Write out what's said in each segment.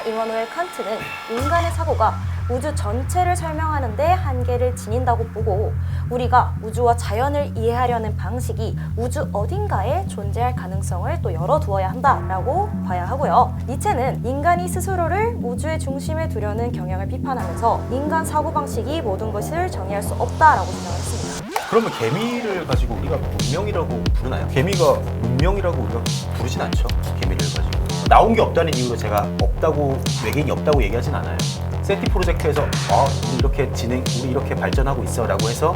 이마누엘 칸트는 인간의 사고가 우주 전체를 설명하는 데 한계를 지닌다고 보고 우리가 우주와 자연을 이해하려는 방식이 우주 어딘가에 존재할 가능성을 또 열어두어야 한다라고 봐야 하고요. 니체는 인간이 스스로를 우주의 중심에 두려는 경향을 비판하면서 인간 사고방식이 모든 것을 정의할 수 없다라고 주장했습니다. 그러면 개미를 가지고 우리가 문명이라고 부르나요? 개미가 문명이라고 우리가 부르진 않죠. 개미를 가지고. 나온 게 없다는 이유로 제가 없다고, 외계인이 없다고 얘기하진 않아요. 세티 프로젝트에서 우리 이렇게 발전하고 있어 라고 해서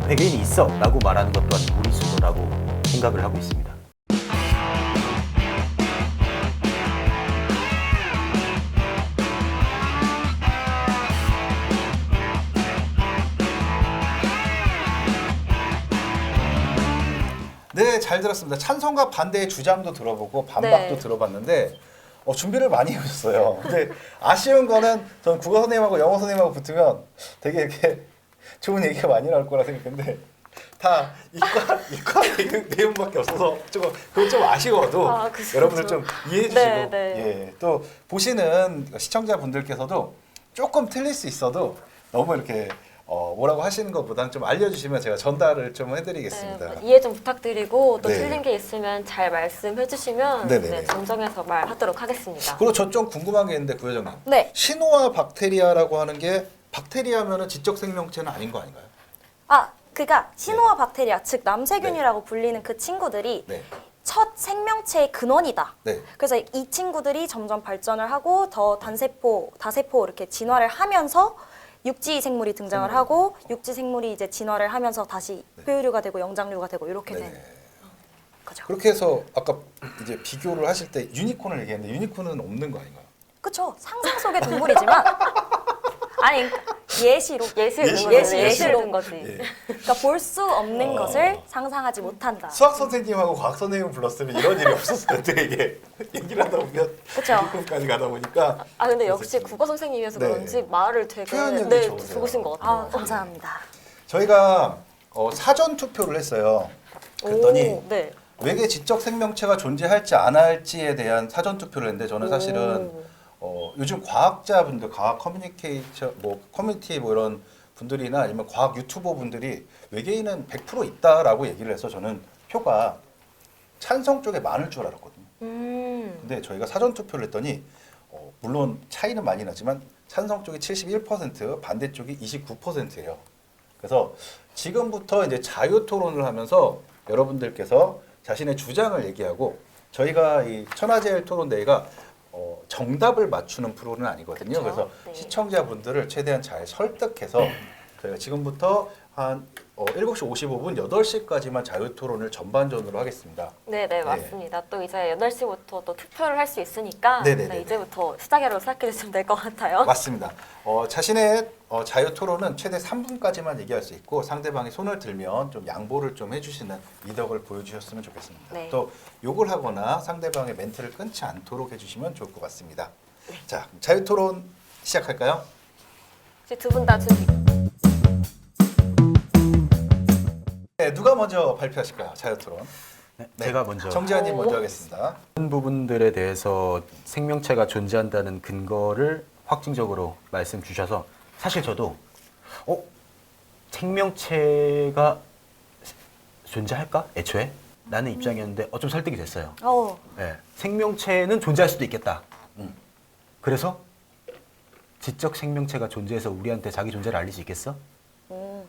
외계인이 있어 라고 말하는 것 또한 무리수라고 생각을 하고 있습니다. 네, 잘 들었습니다. 찬성과 반대의 주장도 들어보고 반박도 네. 들어봤는데 준비를 많이 해오셨어요. 근데 아쉬운 거는 저는 국어 선생님하고 영어 선생님하고 붙으면 되게 이렇게 좋은 얘기가 많이 나올 거라 생각했는데 다 이과 내용밖에 없어서 그건 좀 아쉬워도 여러분들 좀 이해해 주시고 네. 예, 또 보시는 시청자분들께서도 조금 틀릴 수 있어도 너무 이렇게 뭐라고 하시는 것보다는 좀 알려주시면 제가 전달을 좀 해드리겠습니다. 네, 이해 좀 부탁드리고 또 네. 틀린 게 있으면 잘 말씀해 주시면 네네네. 정정해서 말하도록 하겠습니다. 그리고 저 좀 궁금한 게 있는데 부회장님. 네. 신호와 박테리아라고 하는 게 박테리아면은 지적 생명체는 아닌 거 아닌가요? 그러니까 신호와 박테리아, 즉 남세균이라고 불리는 그 친구들이 네. 첫 생명체의 근원이다. 네. 그래서 이 친구들이 점점 발전을 하고 더 다세포 이렇게 진화를 하면서 육지 생물이 등장을 하고 육지 생물이 이제 진화를 하면서 다시 포유류가 되고 영장류가 되고 이렇게 네. 되는 거죠. 그렇게 해서 아까 이제 비교를 하실 때 유니콘을 얘기했는데 유니콘은 없는 거 아닌가요? 그렇죠. 상상 속의 동물이지만 아니 예시로 예시로 든 거지. 예. 그러니까 볼 수 없는 것을 상상하지 못한다. 수학 선생님하고 과학 선생님 불렀으면 이런 일이 없었을 텐데 이게 얘기를 하다 보면 그쵸. 유니콘까지 가다 보니까 근데 역시 그래서 국어 선생님이어서 네. 그런지 말을 되게 표현력이 좋으세요. 좋으신 것 같아요. 감사합니다. 저희가 사전 투표를 했어요. 그랬더니 오, 네. 외계 지적 생명체가 존재할지 안 할지에 대한 사전 투표를 했는데 저는 사실은 요즘 과학자분들, 과학 커뮤니케이션, 커뮤니티 이런 분들이나 아니면 과학 유튜버 분들이 외계인은 100% 있다라고 얘기를 해서 저는 표가 찬성 쪽에 많을 줄 알았거든요. 근데 저희가 사전 투표를 했더니 물론 차이는 많이 나지만 찬성 쪽이 71%, 반대 쪽이 29%예요. 그래서 지금부터 이제 자유 토론을 하면서 여러분들께서 자신의 주장을 얘기하고 저희가 이 천하제일 토론 대회가 정답을 맞추는 프로는 아니거든요. 그쵸? 그래서 네. 시청자분들을 최대한 잘 설득해서 저희가 지금부터 한 7시 55분, 8시까지만 자유토론을 전반전으로 하겠습니다. 네네 맞습니다. 또 이제 8시부터 또 투표를 할 수 있으니까 네네네네. 이제부터 시작으로 시작해 주시면 될 것 같아요. 맞습니다. 자신의 자유토론은 최대 3분까지만 얘기할 수 있고 상대방이 손을 들면 좀 양보를 좀 해주시는 미덕을 보여주셨으면 좋겠습니다. 네. 또 욕을 하거나 상대방의 멘트를 끊지 않도록 해주시면 좋을 것 같습니다. 자, 자유토론 시작할까요? 이제 두 분 다 준비. 네, 누가 먼저 발표하실까요? 자유토론. 네, 제가 먼저. 정지환님 먼저 하겠습니다. 그런 부분들에 대해서 생명체가 존재한다는 근거를 확증적으로 말씀 주셔서 사실 저도 생명체가 존재할까? 애초에? 라는 입장이었는데 좀 설득이 됐어요. 네, 생명체는 존재할 수도 있겠다. 그래서 지적 생명체가 존재해서 우리한테 자기 존재를 알릴 수 있겠어?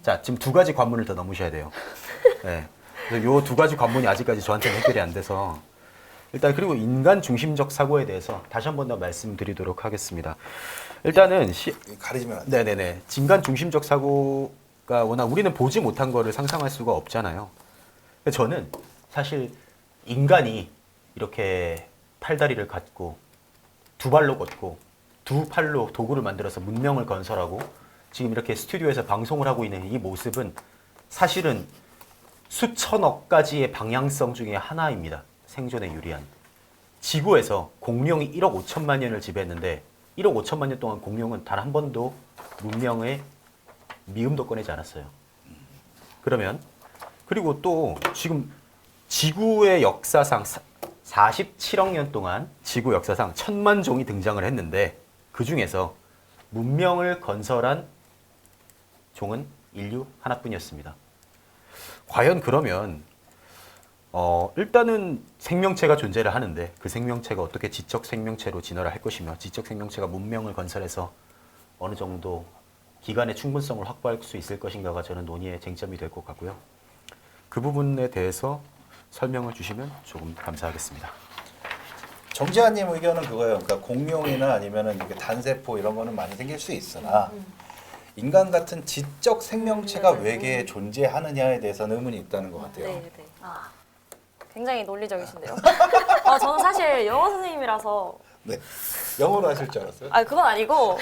자, 지금 두 가지 관문을 더 넘으셔야 돼요. 네. 요 두 가지 관문이 아직까지 저한테는 해결이 안 돼서 일단 그리고 인간 중심적 사고에 대해서 다시 한 번 더 말씀드리도록 하겠습니다. 일단은 가리지면 안 돼요. 네네네. 인간 중심적 사고가 워낙 우리는 보지 못한 거를 상상할 수가 없잖아요. 저는 사실 인간이 이렇게 팔다리를 갖고 두 발로 걷고 두 팔로 도구를 만들어서 문명을 건설하고 지금 이렇게 스튜디오에서 방송을 하고 있는 이 모습은 사실은 수천억 가지의 방향성 중에 하나입니다. 생존에 유리한. 지구에서 공룡이 1억 5천만 년을 지배했는데 1억 5천만 년 동안 공룡은 단 한 번도 문명의 미음도 꺼내지 않았어요. 그러면 그리고 또 지금 지구의 역사상 47억 년 동안 지구 역사상 1000만 종이 등장을 했는데 그 중에서 문명을 건설한 종은 인류 하나뿐이었습니다. 과연 그러면 일단은 생명체가 존재를 하는데 그 생명체가 어떻게 지적 생명체로 진화를 할 것이며 지적 생명체가 문명을 건설해서 어느 정도 기간의 충분성을 확보할 수 있을 것인가가 저는 논의의 쟁점이 될 것 같고요. 그 부분에 대해서 설명을 주시면 조금 감사하겠습니다. 정재환님 의견은 그거예요. 그러니까 공룡이나 아니면은 이게 단세포 이런 거는 많이 생길 수 있으나 인간 같은 지적 생명체가 외계에 존재하느냐에 대해서는 의문이 있다는 것 같아요. 네, 네. 아, 굉장히 논리적이신데요. 저는 사실 영어 선생님이라서 네. 영어로 하실 줄 알았어요? 아 그건 아니고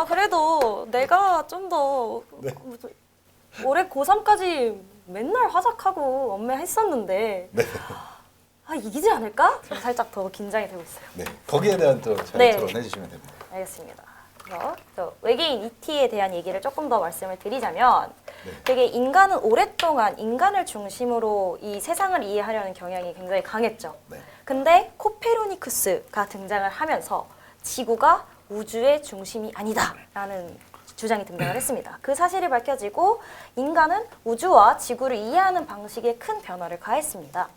그래도 내가 좀 더 네. 올해 고3까지 맨날 화작하고 엄매했었는데 네. 이기지 않을까? 제가 살짝 더 긴장이 되고 있어요. 네. 거기에 대한 또 잘 네. 토론해 주시면 됩니다. 알겠습니다. 그래서 저 외계인 ET에 대한 얘기를 조금 더 말씀을 드리자면 네. 되게 인간은 오랫동안 인간을 중심으로 이 세상을 이해하려는 경향이 굉장히 강했죠. 네. 근데 코페르니쿠스가 등장을 하면서 지구가 우주의 중심이 아니다라는 주장이 등장을 했습니다. 그 사실이 밝혀지고 인간은 우주와 지구를 이해하는 방식에 큰 변화를 가했습니다.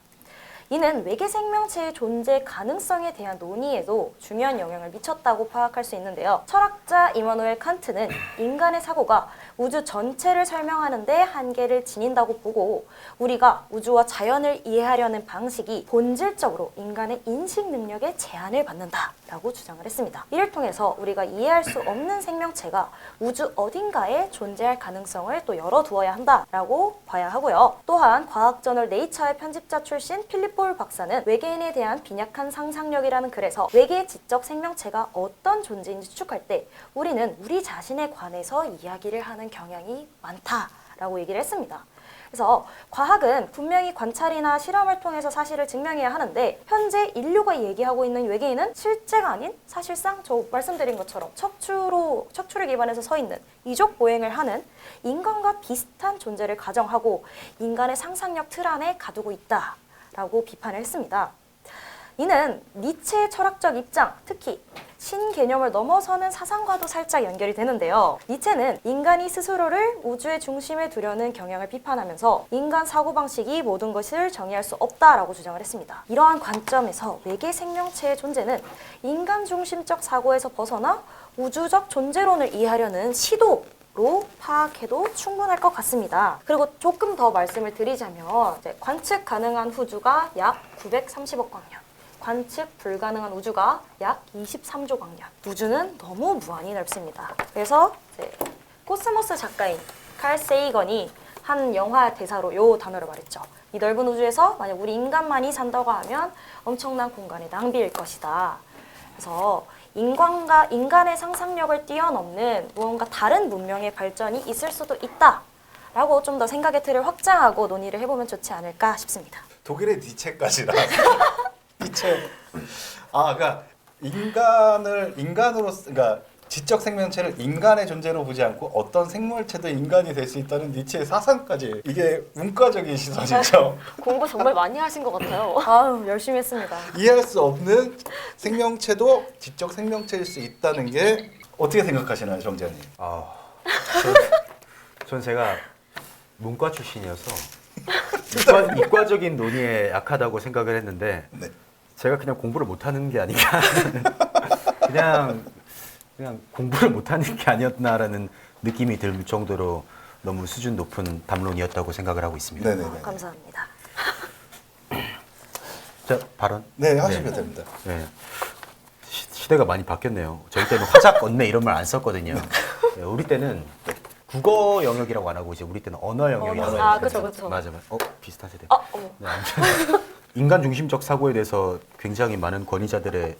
이는 외계 생명체의 존재 가능성에 대한 논의에도 중요한 영향을 미쳤다고 파악할 수 있는데요. 철학자 이마누엘 칸트는 인간의 사고가 우주 전체를 설명하는 데 한계를 지닌다고 보고 우리가 우주와 자연을 이해하려는 방식이 본질적으로 인간의 인식 능력에 제한을 받는다라고 주장을 했습니다. 이를 통해서 우리가 이해할 수 없는 생명체가 우주 어딘가에 존재할 가능성을 또 열어두어야 한다라고 봐야 하고요. 또한 과학저널 네이처의 편집자 출신 필립 폴 박사는 외계인에 대한 빈약한 상상력이라는 글에서 외계 지적 생명체가 어떤 존재인지 추측할 때 우리는 우리 자신에 관해서 이야기를 하는 경향이 많다라고 얘기를 했습니다. 그래서 과학은 분명히 관찰이나 실험을 통해서 사실을 증명해야 하는데 현재 인류가 얘기하고 있는 외계인은 실제가 아닌 사실상 저 말씀드린 것처럼 척추를 기반해서 서 있는 이족 보행을 하는 인간과 비슷한 존재를 가정하고 인간의 상상력 틀 안에 가두고 있다라고 비판을 했습니다. 이는 니체의 철학적 입장, 특히 신개념을 넘어서는 사상과도 살짝 연결이 되는데요. 니체는 인간이 스스로를 우주의 중심에 두려는 경향을 비판하면서 인간 사고방식이 모든 것을 정의할 수 없다라고 주장을 했습니다. 이러한 관점에서 외계 생명체의 존재는 인간 중심적 사고에서 벗어나 우주적 존재론을 이해하려는 시도로 파악해도 충분할 것 같습니다. 그리고 조금 더 말씀을 드리자면 관측 가능한 우주가 약 930억 광년, 관측 불가능한 우주가 약 23조 광년. 우주는 너무 무한히 넓습니다. 그래서 코스모스 작가인 칼 세이건이 한 영화 대사로 이 단어를 말했죠. 이 넓은 우주에서 만약 우리 인간만이 산다고 하면 엄청난 공간의 낭비일 것이다. 그래서 인간의 상상력을 뛰어넘는 무언가 다른 문명의 발전이 있을 수도 있다. 라고 좀 더 생각의 틀을 확장하고 논의를 해보면 좋지 않을까 싶습니다. 독일의 니체까지라. 니체. 그러니까 그러니까 지적 생명체를 인간의 존재로 보지 않고 어떤 생물체도 인간이 될 수 있다는 니체의 사상까지 이게 문과적인 시선이죠. 공부 정말 많이 하신 것 같아요. 아유, 열심히 했습니다. 이해할 수 없는 생명체도 지적 생명체일 수 있다는 게 어떻게 생각하시나요, 정재환님? 전 제가 문과 출신이어서 이과적인 논의에 약하다고 생각을 했는데 네. 제가 그냥 공부를 못하는 게 아닌가 그냥 공부를 못하는 게 아니었나라는 느낌이 들 정도로 너무 수준 높은 담론이었다고 생각을 하고 있습니다. 네네네. 감사합니다. 자, 발언. 네, 하시면 됩니다. 네. 시대가 많이 바뀌었네요. 저희 때는 화작, 언매 이런 말 안 썼거든요. 네, 우리 때는 국어 영역이라고 안 하고 이제 우리 때는 언어 영역이라고 언어. 했거든요. 그쵸. 맞아. 비슷한 세대. 어머. 네, 아무튼 인간 중심적 사고에 대해서 굉장히 많은 권위자들의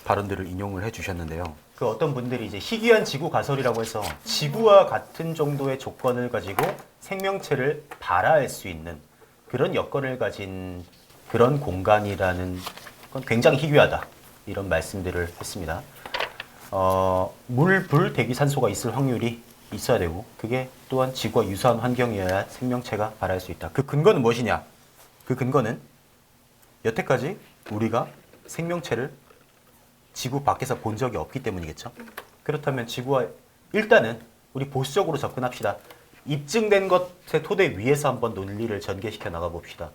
발언들을 인용을 해주셨는데요. 그 어떤 분들이 이제 희귀한 지구 가설이라고 해서 지구와 같은 정도의 조건을 가지고 생명체를 발화할 수 있는 그런 여건을 가진 그런 공간이라는 건 굉장히 희귀하다. 이런 말씀들을 했습니다. 물, 불, 대기, 산소가 있을 확률이 있어야 되고 그게 또한 지구와 유사한 환경이어야 생명체가 발화할 수 있다. 그 근거는 무엇이냐? 그 근거는 여태까지 우리가 생명체를 지구 밖에서 본 적이 없기 때문이겠죠. 그렇다면 지구와 일단은 우리 보수적으로 접근합시다. 입증된 것의 토대 위에서 한번 논리를 전개시켜 나가 봅시다.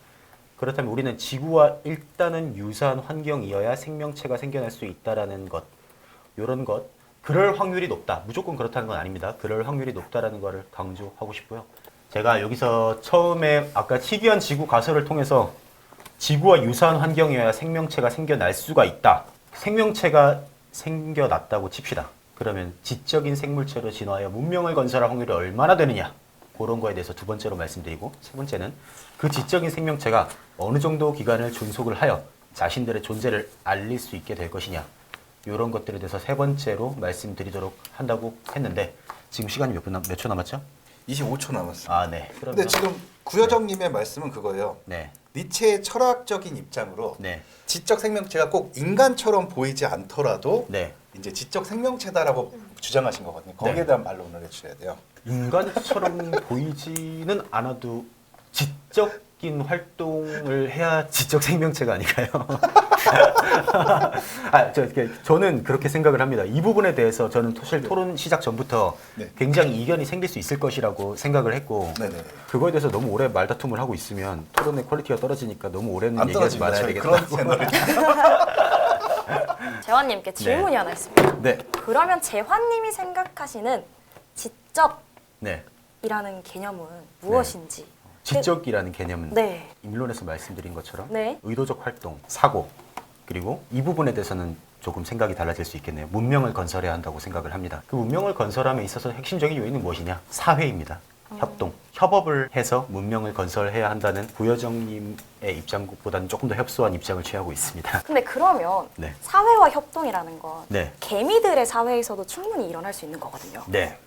그렇다면 우리는 지구와 일단은 유사한 환경이어야 생명체가 생겨날 수 있다라는 것, 이런 것, 그럴 확률이 높다. 무조건 그렇다는 건 아닙니다. 그럴 확률이 높다라는 것을 강조하고 싶고요. 제가 여기서 처음에 아까 희귀한 지구 가설을 통해서 지구와 유사한 환경이어야 생명체가 생겨날 수가 있다. 생명체가 생겨났다고 칩시다. 그러면 지적인 생물체로 진화하여 문명을 건설할 확률이 얼마나 되느냐? 그런 거에 대해서 두 번째로 말씀드리고, 세 번째는 그 지적인 생명체가 어느 정도 기간을 존속을 하여 자신들의 존재를 알릴 수 있게 될 것이냐, 이런 것들에 대해서 세 번째로 말씀드리도록 한다고 했는데, 지금 시간이 몇 초 남았죠? 25초 남았습니다. 아, 네. 근데 지금 구여정님의 말씀은 그거예요. 네. 니체의 철학적인 입장으로 네. 지적 생명체가 꼭 인간처럼 보이지 않더라도 네. 이제 지적 생명체다라고 주장하신 거거든요. 거기에 네. 대한 반론을 해주셔야 돼요. 인간처럼 보이지는 않아도 지적인 활동을 해야 지적 생명체가 아닐까요? 저는 그렇게 생각을 합니다. 이 부분에 대해서 저는 사실 토론 시작 전부터 네. 굉장히 이견이 생길 수 있을 것이라고 생각을 했고, 네네. 그거에 대해서 너무 오래 말다툼을 하고 있으면 토론의 퀄리티가 떨어지니까 너무 오래는 안 얘기하지 떨어집니다. 말아야 저희 되겠다고. 그런 채널이 재환님께 질문이 하나 있습니다. 네. 그러면 재환님이 생각하시는 지적이라는 네. 개념은 무엇인지? 지적이라는 개념은 네. 인론에서 말씀드린 것처럼 네. 의도적 활동, 사고, 그리고 이 부분에 대해서는 조금 생각이 달라질 수 있겠네요. 문명을 건설해야 한다고 생각을 합니다. 그 문명을 건설함에 있어서 핵심적인 요인은 무엇이냐? 사회입니다. 협동, 협업을 해서 문명을 건설해야 한다는 구여정님의 입장보다는 조금 더 협소한 입장을 취하고 있습니다. 근데 그러면 네. 사회와 협동이라는 건 네. 개미들의 사회에서도 충분히 일어날 수 있는 거거든요. 네.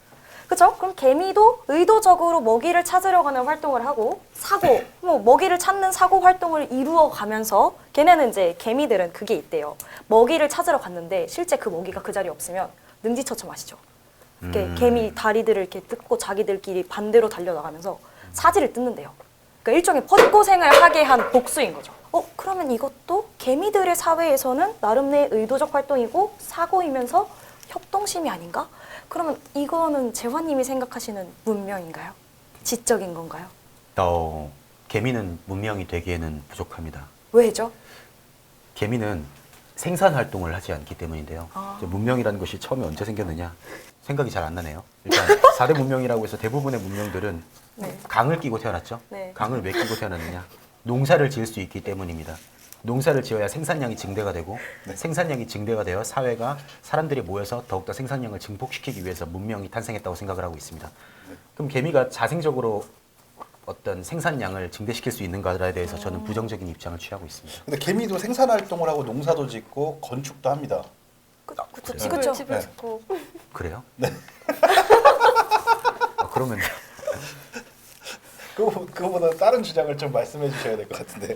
그렇죠? 그럼 개미도 의도적으로 먹이를 찾으려고 하는 활동을 하고 사고, 뭐 먹이를 찾는 사고 활동을 이루어 가면서 걔네는 이제 개미들은 그게 있대요. 먹이를 찾으러 갔는데 실제 그 먹이가 그 자리에 없으면 능지처참 아시죠? 이렇게 개미 다리들을 이렇게 뜯고 자기들끼리 반대로 달려나가면서 사지를 뜯는데요. 그러니까 일종의 헛고생을 하게 한 복수인 거죠. 그러면 이것도 개미들의 사회에서는 나름의 의도적 활동이고 사고이면서 협동심이 아닌가? 그러면 이거는 재환님이 생각하시는 문명인가요? 지적인 건가요? 개미는 문명이 되기에는 부족합니다. 왜죠? 개미는 생산 활동을 하지 않기 때문인데요. 아. 이제 문명이라는 것이 처음에 언제 생겼느냐? 생각이 잘 안 나네요. 일단 4대 문명이라고 해서 대부분의 문명들은 네. 강을 끼고 태어났죠. 네. 강을 왜 끼고 태어났느냐? 농사를 지을 수 있기 때문입니다. 농사를 지어야 생산량이 증대가 되고 생산량이 증대가 되어 사회가 사람들이 모여서 더욱더 생산량을 증폭시키기 위해서 문명이 탄생했다고 생각을 하고 있습니다. 그럼 개미가 자생적으로 어떤 생산량을 증대시킬 수 있는가에 대해서 저는 부정적인 입장을 취하고 있습니다. 근데 개미도 생산 활동을 하고 농사도 짓고 건축도 합니다. 그쵸. 집을 네. 짓고 그래요? 네. 그러면 그거보다 다른 주장을 좀 말씀해 주셔야 될 것 같은데.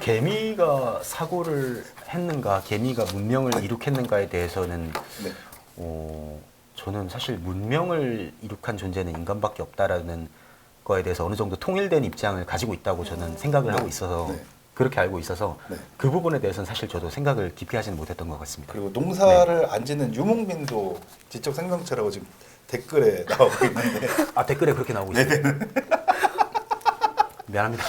개미가 사고를 했는가, 개미가 문명을 이룩했는가에 대해서는 네. 저는 사실 문명을 이룩한 존재는 인간밖에 없다라는 거에 대해서 어느 정도 통일된 입장을 가지고 있다고 저는 생각을 하고 있어서 네. 그렇게 알고 있어서 네. 그 부분에 대해서는 사실 저도 생각을 깊이 하지는 못했던 것 같습니다. 그리고 농사를 안 짓는 유목민도 지적 생명체라고 지금 댓글에 나오고 있는데. 댓글에 그렇게 나오고 있어요. 미안합니다.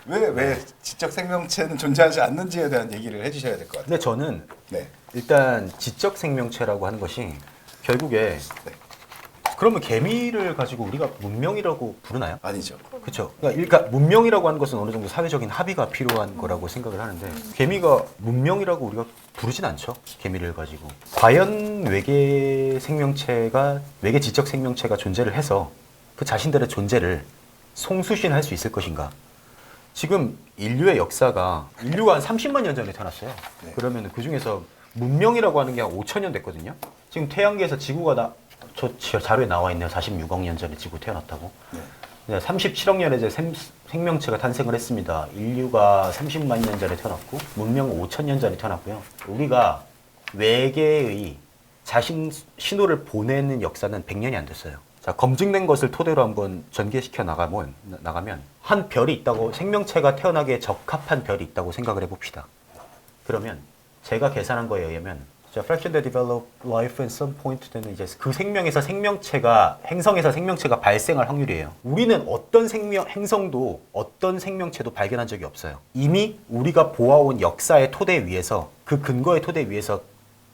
왜 지적 생명체는 존재하지 않는지에 대한 얘기를 해주셔야 될 것 같아요. 근데 저는 네. 일단 지적 생명체라고 하는 것이 결국에 네. 그러면 개미를 가지고 우리가 문명이라고 부르나요? 아니죠. 그렇죠. 그러니까 문명이라고 하는 것은 어느 정도 사회적인 합의가 필요한 거라고 생각을 하는데 개미가 문명이라고 우리가 부르진 않죠. 개미를 가지고. 과연 외계 지적 생명체가 존재를 해서 그 자신들의 존재를 송수신할 수 있을 것인가? 지금 인류가 한 30만 년 전에 태어났어요. 네. 그러면 그 중에서 문명이라고 하는 게 한 5천 년 됐거든요. 지금 태양계에서 지구가 저 자료에 나와 있네요. 46억 년 전에 지구 태어났다고. 네. 37억 년에 이제 생명체가 탄생을 했습니다. 인류가 30만 년 전에 태어났고 문명은 5천 년 전에 태어났고요. 우리가 외계의 자신 신호를 보내는 역사는 100년이 안 됐어요. 자, 검증된 것을 토대로 한번 전개시켜 나가면 한 별이 있다고, 생명체가 태어나기에 적합한 별이 있다고 생각을 해봅시다. 그러면 제가 계산한 거에 의하면, 자, fraction that develop life at some point 되는 이제 그 생명에서 생명체가, 행성에서 생명체가 발생할 확률이에요. 우리는 어떤 행성도 어떤 생명체도 발견한 적이 없어요. 이미 우리가 보아온 역사의 토대 위에서, 그 근거의 토대 위에서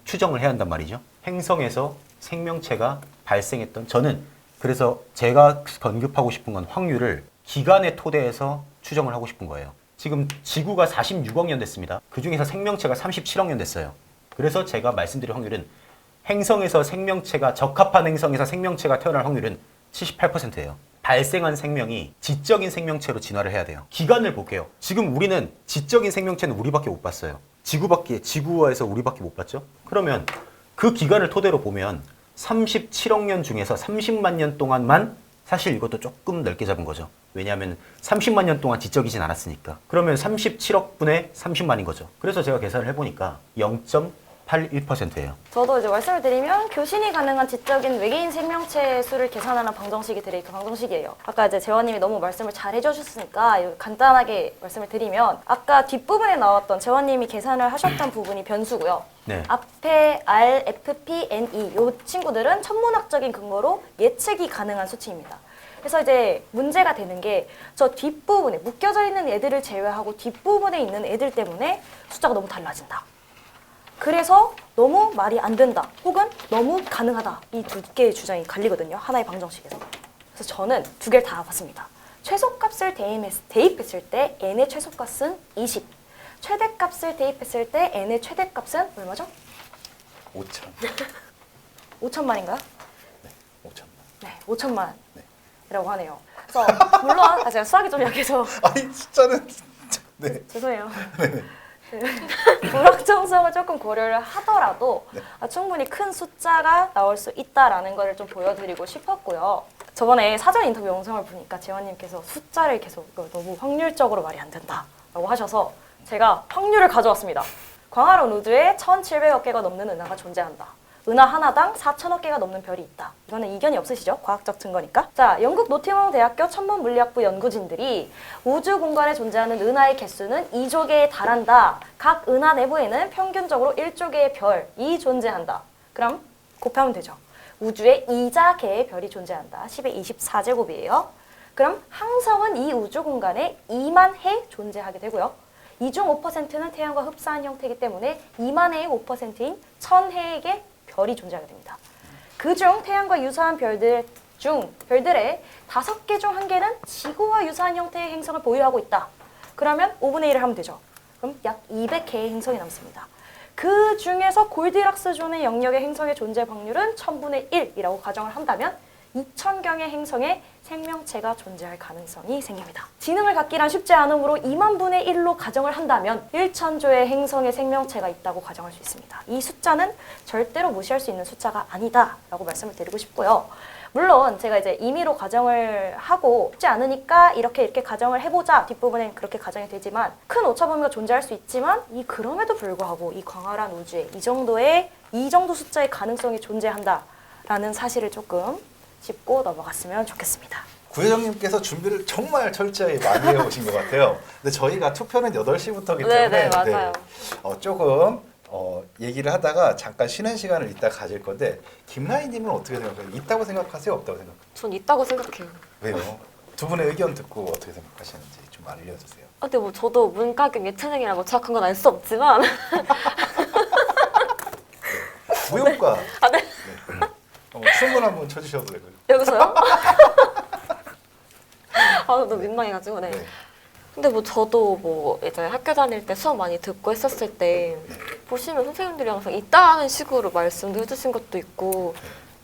추정을 해야 한단 말이죠. 행성에서 생명체가 발생했던, 저는 그래서 제가 언급하고 싶은 건 확률을 기간의 토대에서 추정을 하고 싶은 거예요. 지금 지구가 46억 년 됐습니다. 그 중에서 생명체가 37억 년 됐어요. 그래서 제가 말씀드린 확률은 행성에서 생명체가, 적합한 행성에서 생명체가 태어날 확률은 78%예요. 발생한 생명이 지적인 생명체로 진화를 해야 돼요. 기간을 볼게요. 지금 우리는 지적인 생명체는 우리밖에 못 봤어요. 지구에서 우리밖에 못 봤죠? 그러면 그 기간을 토대로 보면 37억 년 중에서 30만 년 동안만, 사실 이것도 조금 넓게 잡은 거죠. 왜냐하면 30만 년 동안 지적이진 않았으니까. 그러면 37억 분의 30만인 거죠. 그래서 제가 계산을 해보니까 0.81%예요. 저도 이제 말씀을 드리면 교신이 가능한 지적인 외계인 생명체 수를 계산하는 방정식이 드레이크 방정식이에요. 아까 이제 재원님이 너무 말씀을 잘 해주셨으니까 간단하게 말씀을 드리면, 아까 뒷부분에 나왔던 재원님이 계산을 하셨던 부분이 변수고요. 네. 앞에 R, F, P, N, E 이 친구들은 천문학적인 근거로 예측이 가능한 수치입니다. 그래서 이제 문제가 되는 게 저 뒷부분에 묶여져 있는 애들을 제외하고 뒷부분에 있는 애들 때문에 숫자가 너무 달라진다. 그래서 너무 말이 안 된다, 혹은 너무 가능하다, 이 두 개의 주장이 갈리거든요, 하나의 방정식에서. 그래서 저는 두 개를 다 봤습니다. 최소값을 대입했을 때 n의 최소값은 20, 최대값을 대입했을 때 n의 최대값은 얼마죠? 5천. 5천만인가요? 네, 5천만. 네, 5천만이라고 네. 하네요. 그래서 물론 제가 수학이 좀 약해서 아니 숫자는 진짜. 네. 죄송해요. 불확정성을 조금 고려를 하더라도 네. 충분히 큰 숫자가 나올 수 있다라는 거를 좀 보여드리고 싶었고요. 저번에 사전 인터뷰 영상을 보니까 재원님께서 숫자를 계속 너무 확률적으로 말이 안 된다라고 하셔서 제가 확률을 가져왔습니다. 광활한 우주에 1,700억 개가 넘는 은하가 존재한다. 은하 하나당 4천억 개가 넘는 별이 있다. 이거는 이견이 없으시죠? 과학적 증거니까. 자, 영국 노팅엄 대학교 천문물리학부 연구진들이 우주 공간에 존재하는 은하의 개수는 2조 개에 달한다. 각 은하 내부에는 평균적으로 1조 개의 별이 존재한다. 그럼 곱하면 되죠. 우주에 2자 개의 별이 존재한다. 10의 24제곱이에요. 그럼 항성은 이 우주 공간에 2만 해 존재하게 되고요. 이 중 5%는 태양과 흡사한 형태이기 때문에 2만 해의 5%인 1000해에게 별이 존재하게 됩니다. 그중 태양과 유사한 별들의 5개 중 1개는 지구와 유사한 형태의 행성을 보유하고 있다. 그러면 5분의 1을 하면 되죠. 그럼 약 200개의 행성이 남습니다. 그 중에서 골디락스 존의 영역의 행성의 존재 확률은 1000분의 1이라고 가정을 한다면 2000경의 행성에 생명체가 존재할 가능성이 생깁니다. 지능을 갖기란 쉽지 않으므로 2만 분의 1로 가정을 한다면 1000조의 행성에 생명체가 있다고 가정할 수 있습니다. 이 숫자는 절대로 무시할 수 있는 숫자가 아니다라고 말씀을 드리고 싶고요. 물론 제가 이제 임의로 가정을 하고 쉽지 않으니까 이렇게 가정을 해보자, 뒷부분엔 그렇게 가정이 되지만 큰 오차 범위가 존재할 수 있지만 그럼에도 불구하고 이 광활한 우주에 이 정도 숫자의 가능성이 존재한다라는 사실을 조금 짚고 넘어갔으면 좋겠습니다. 구혜정님께서 준비를 정말 철저히 많이 해오신 것 같아요. 근데 저희가 투표는 8시부터기 때문에 네, 맞아요. 조금 얘기를 하다가 잠깐 쉬는 시간을 이따 가질 건데, 김라희님은 어떻게 생각하세요? 있다고 생각하세요? 없다고 생각하세요? 전 있다고 생각해요. 왜요? 두 분의 의견 듣고 어떻게 생각하시는지 좀 알려주세요. 근데 뭐 저도 문과경 예체능이라고 정확한 건 알 수 없지만 무용과 아, 네. 춤을 한번 쳐주셔도 되고요. 여기서요? 아, 너무 민망해가지고, 네. 네. 근데 뭐 저도 뭐 이제 학교 다닐 때 수업 많이 듣고 했었을 때 보시면 선생님들이 항상 있다는 식으로 말씀도 해주신 것도 있고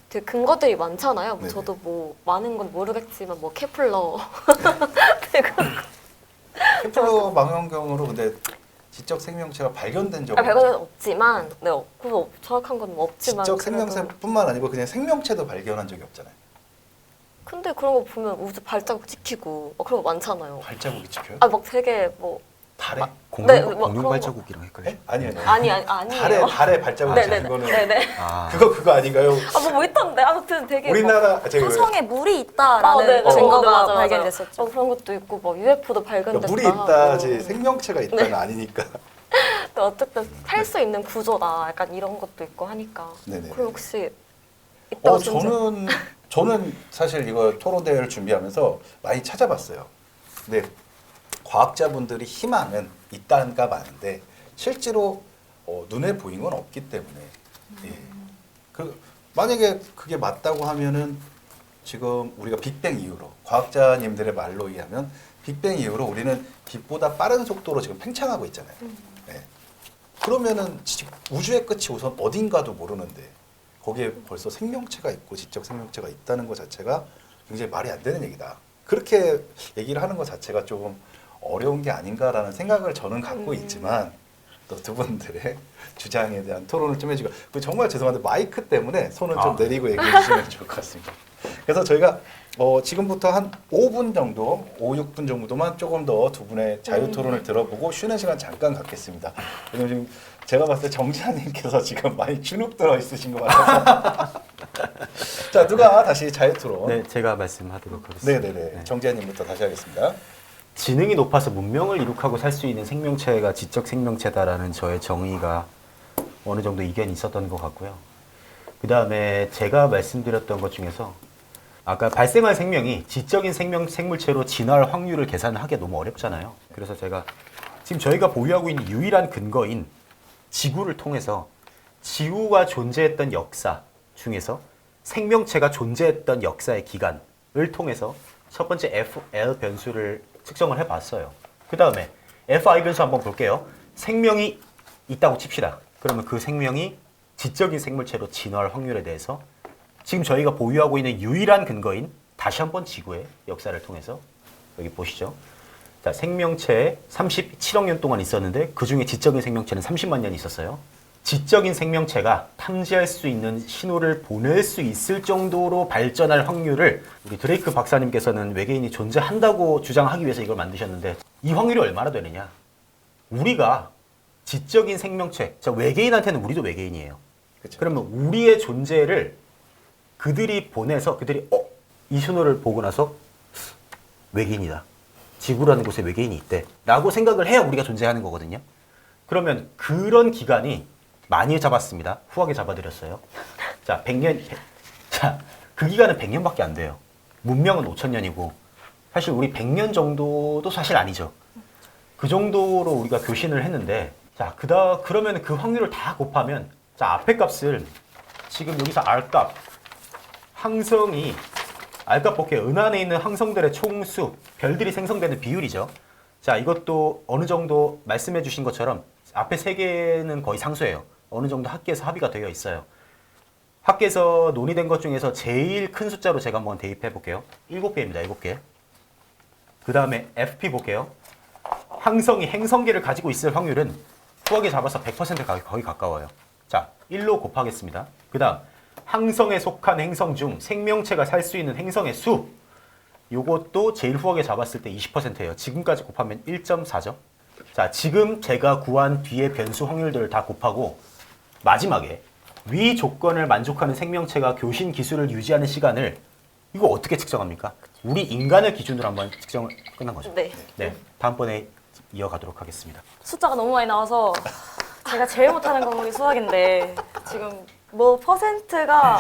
되게 근거들이 많잖아요. 뭐 네네. 저도 뭐 많은 건 모르겠지만 뭐 케플러 케플러 망원경으로 근데 지적 생명체가 발견된 적은 발견은 없지만, 네, 그 정확한 건 없지만. 지적 그래도. 생명체뿐만 아니고 그냥 생명체도 발견한 적이 없잖아요. 근데 그런 거 보면 우주 발자국 찍히고 그런 거 많잖아요. 발자국이 찍혀요? 아, 막 되게 뭐 달에? 네, 뭐 공룡 그런 발자국이랑 헷갈려. 네? 아니에요. 아니에요. 달에 발자국 네네네. 그거는 네네. 아, 그거 아닌가요? 뭐 있던데 아무튼 되게 우리나라 화성에 물이 있다라는 네네. 증거가 맞아, 맞아. 발견됐었죠. 그런 것도 있고 뭐 UFO도 발견됐다. 물이 있다지 하고. 생명체가 있다는 아니니까. 근데 어쨌든 살 수 있는 구조다. 약간 이런 것도 있고 하니까. 네네. 그럼 혹시 있다고 저는 사실 이거 토론 대회를 준비하면서 많이 찾아봤어요. 근데 과학자분들이 희망은 있다는가 많은데 실제로 눈에 보이는 건 없기 때문에 예. 만약에 그게 맞다고 하면은 지금 우리가 빅뱅 이후로 과학자님들의 말로 의하면 빅뱅 이후로 우리는 빛보다 빠른 속도로 지금 팽창하고 있잖아요. 예. 그러면은 우주의 끝이 우선 어딘가도 모르는데 거기에 벌써 생명체가 있고 지적 생명체가 있다는 것 자체가 굉장히 말이 안 되는 얘기다. 그렇게 얘기를 하는 것 자체가 조금 어려운 게 아닌가라는 생각을 저는 갖고 있지만 또 두 분들의 주장에 대한 토론을 좀 해주고 정말 죄송한데 마이크 때문에 손을 좀 내리고 얘기해 주시면 좋을 것 같습니다. 그래서 저희가 지금부터 한 5분 정도, 5, 6분 정도만 조금 더 두 분의 자유 토론을 들어보고 쉬는 시간 잠깐 갖겠습니다. 왜냐면 지금 제가 봤을 때 정지아님께서 지금 많이 주눅 들어 있으신 것 같아서. 자, 누가 다시 자유 토론? 네, 제가 말씀하도록 하겠습니다. 네네네. 정지아님부터 다시 하겠습니다. 지능이 높아서 문명을 이룩하고 살 수 있는 생명체가 지적 생명체다라는 저의 정의가 어느 정도 이견이 있었던 것 같고요. 그 다음에 제가 말씀드렸던 것 중에서 아까 발생할 생명이 지적인 생물체로 진화할 확률을 계산하기 너무 어렵잖아요. 그래서 제가 지금 저희가 보유하고 있는 유일한 근거인 지구를 통해서 지구가 존재했던 역사 중에서 생명체가 존재했던 역사의 기간을 통해서 첫 번째 FL 변수를 측정을 해봤어요. 그 다음에 FI 변수 한번 볼게요. 생명이 있다고 칩시다. 그러면 그 생명이 지적인 생물체로 진화할 확률에 대해서 지금 저희가 보유하고 있는 유일한 근거인 다시 한번 지구의 역사를 통해서 여기 보시죠. 자, 생명체 37억 년 동안 있었는데 그 중에 지적인 생명체는 30만 년이 있었어요. 지적인 생명체가 탐지할 수 있는 신호를 보낼 수 있을 정도로 발전할 확률을 우리 드레이크 박사님께서는 외계인이 존재한다고 주장하기 위해서 이걸 만드셨는데 이 확률이 얼마나 되느냐? 우리가 지적인 생명체, 자, 외계인한테는 우리도 외계인이에요. 그쵸. 그러면 우리의 존재를 그들이 보내서 그들이 이 신호를 보고 나서 외계인이다. 지구라는 곳에 외계인이 있대. 라고 생각을 해야 우리가 존재하는 거거든요. 그러면 그런 기간이 많이 잡았습니다. 후하게 잡아드렸어요. 자, 100년. 자, 그 기간은 100년밖에 안 돼요. 문명은 5,000년이고 사실 우리 100년 정도도 사실 아니죠. 그 정도로 우리가 교신을 했는데 자, 그러면 그 확률을 다 곱하면 자, 앞에 값을 지금 여기서 R값 항성이 R값 볼게요. 은하에 있는 항성들의 총수, 별들이 생성되는 비율이죠. 자, 이것도 어느 정도 말씀해 주신 것처럼 앞에 세 개는 거의 상수예요. 어느 정도 학계에서 합의가 되어 있어요. 학계에서 논의된 것 중에서 제일 큰 숫자로 제가 한번 대입해 볼게요. 7개입니다. 7개. 그 다음에 FP 볼게요. 항성이 행성계를 가지고 있을 확률은 후하게 잡아서 100% 거의 가까워요. 자, 1로 곱하겠습니다. 그 다음 항성에 속한 행성 중 생명체가 살 수 있는 행성의 수. 요것도 제일 후하게 잡았을 때 20%예요. 지금까지 곱하면 1.4죠. 자, 지금 제가 구한 뒤에 변수 확률들을 다 곱하고 마지막에 위 조건을 만족하는 생명체가 교신 기술을 유지하는 시간을 이거 어떻게 측정합니까? 우리 인간을 기준으로 한번 측정을 끝난 거죠. 네. 네, 다음번에 이어가도록 하겠습니다. 숫자가 너무 많이 나와서 제가 제일 못하는 과목이 수학인데 지금 뭐 퍼센트가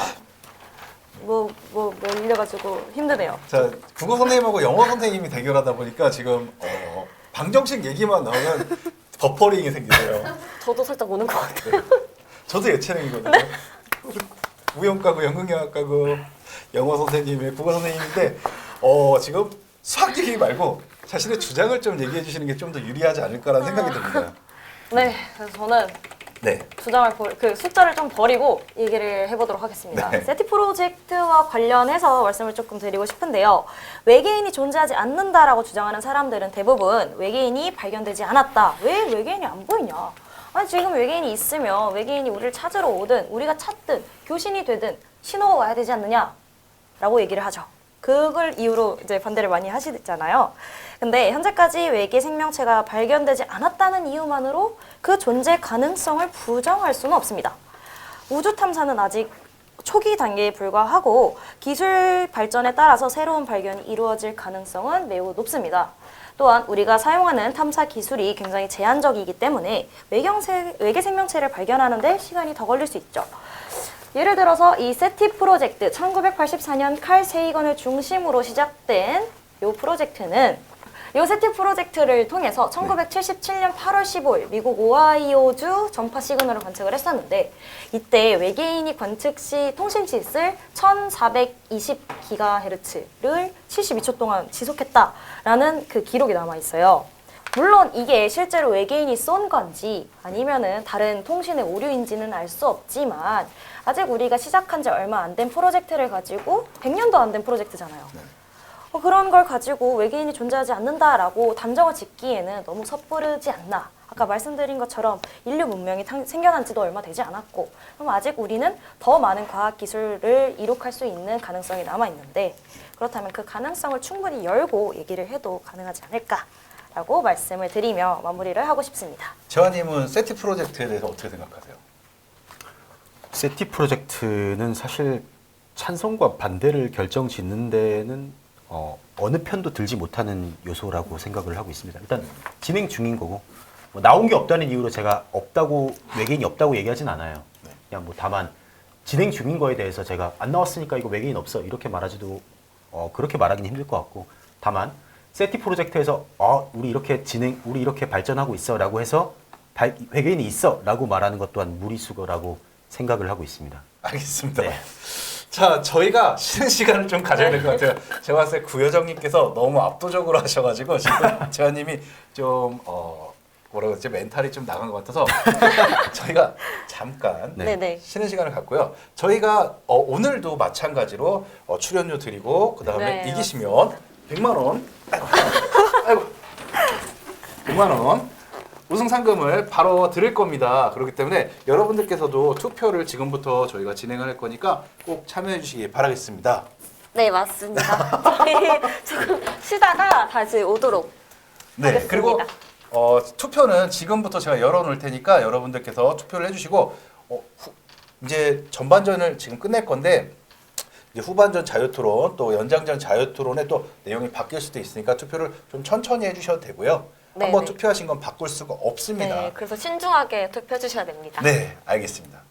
밀려가지고 힘드네요. 자, 국어 선생님하고 영어 선생님이 대결하다 보니까 지금 방정식 얘기만 나오면 버퍼링이 생기세요. 저도 살짝 오는 것 같아요. 저도 예체능이거든요. 무용가고 연극영화가고 영어 선생님의 국어 선생님인데 지금 수학 얘기 말고 자신의 주장을 좀 얘기해 주시는 게 좀 더 유리하지 않을까라는 생각이 듭니다. 네, 그래서 저는 네. 주장을 그 숫자를 좀 버리고 얘기를 해보도록 하겠습니다. 네. 세티 프로젝트와 관련해서 말씀을 조금 드리고 싶은데요. 외계인이 존재하지 않는다라고 주장하는 사람들은 대부분 외계인이 발견되지 않았다. 왜 외계인이 안 보이냐? 아니 지금 외계인이 있으면 외계인이 우리를 찾으러 오든 우리가 찾든 교신이 되든 신호가 와야 되지 않느냐라고 얘기를 하죠. 그걸 이유로 이제 반대를 많이 하시잖아요. 근데 현재까지 외계 생명체가 발견되지 않았다는 이유만으로 그 존재 가능성을 부정할 수는 없습니다. 우주 탐사는 아직 초기 단계에 불과하고 기술 발전에 따라서 새로운 발견이 이루어질 가능성은 매우 높습니다. 또한 우리가 사용하는 탐사 기술이 굉장히 제한적이기 때문에 외계 생명체를 발견하는 데 시간이 더 걸릴 수 있죠. 예를 들어서 이 세티 프로젝트, 1984년 칼 세이건을 중심으로 시작된 이 프로젝트는 이 세티 프로젝트를 통해서 1977년 8월 15일 미국 오하이오주 전파 시그널을 관측을 했었는데 이때 외계인이 관측 시 통신 지수를 1420GHz를 72초 동안 지속했다라는 그 기록이 남아 있어요. 물론 이게 실제로 외계인이 쏜 건지 아니면은 다른 통신의 오류인지는 알 수 없지만 아직 우리가 시작한 지 얼마 안 된 프로젝트를 가지고 100년도 안 된 프로젝트잖아요. 그런 걸 가지고 외계인이 존재하지 않는다라고 단정을 짓기에는 너무 섣부르지 않나. 아까 말씀드린 것처럼 인류 문명이 생겨난 지도 얼마 되지 않았고 그럼 아직 우리는 더 많은 과학 기술을 이룩할 수 있는 가능성이 남아있는데 그렇다면 그 가능성을 충분히 열고 얘기를 해도 가능하지 않을까라고 말씀을 드리며 마무리를 하고 싶습니다. 재환님은 세티 프로젝트에 대해서 어떻게 생각하세요? 세티 프로젝트는 사실 찬성과 반대를 결정짓는 데는 어느 편도 들지 못하는 요소라고 생각을 하고 있습니다. 일단 진행 중인 거고 뭐 나온 게 없다는 이유로 제가 없다고 외계인이 없다고 얘기하진 않아요. 그냥 뭐 다만 진행 중인 거에 대해서 제가 안 나왔으니까 이거 외계인 없어 이렇게 말하지도 그렇게 말하기는 힘들 것 같고 다만 세티 프로젝트에서 우리 이렇게 발전하고 있어라고 해서 외계인이 있어라고 말하는 것 또한 무리수거라고 생각을 하고 있습니다. 알겠습니다. 네. 자, 저희가 쉬는 시간을 좀 가져야 될 것 같아요. 제가 봤을 때 구여정님께서 너무 압도적으로 하셔가지고 지금 재환님이 좀 뭐라 그러지 멘탈이 좀 나간 것 같아서 저희가 잠깐 네네. 쉬는 시간을 갖고요. 저희가 오늘도 마찬가지로 출연료 드리고 그 다음에 네, 이기시면 100만 원, 아이고, 100만 원 우승 상금을 바로 드릴 겁니다. 그렇기 때문에 여러분들께서도 투표를 지금부터 저희가 진행을 할 거니까 꼭 참여해 주시기 바라겠습니다. 네, 맞습니다. 저희 지금 쉬다가 다시 오도록 네, 하겠습니다. 그리고 투표는 지금부터 제가 열어놓을 테니까 여러분들께서 투표를 해주시고 이제 전반전을 지금 끝낼 건데 이제 후반전 자유토론 또 연장전 자유토론에 또 내용이 바뀔 수도 있으니까 투표를 좀 천천히 해주셔도 되고요. 네, 한번 네. 투표하신 건 바꿀 수가 없습니다. 네, 그래서 신중하게 투표해 주셔야 됩니다. 네, 알겠습니다.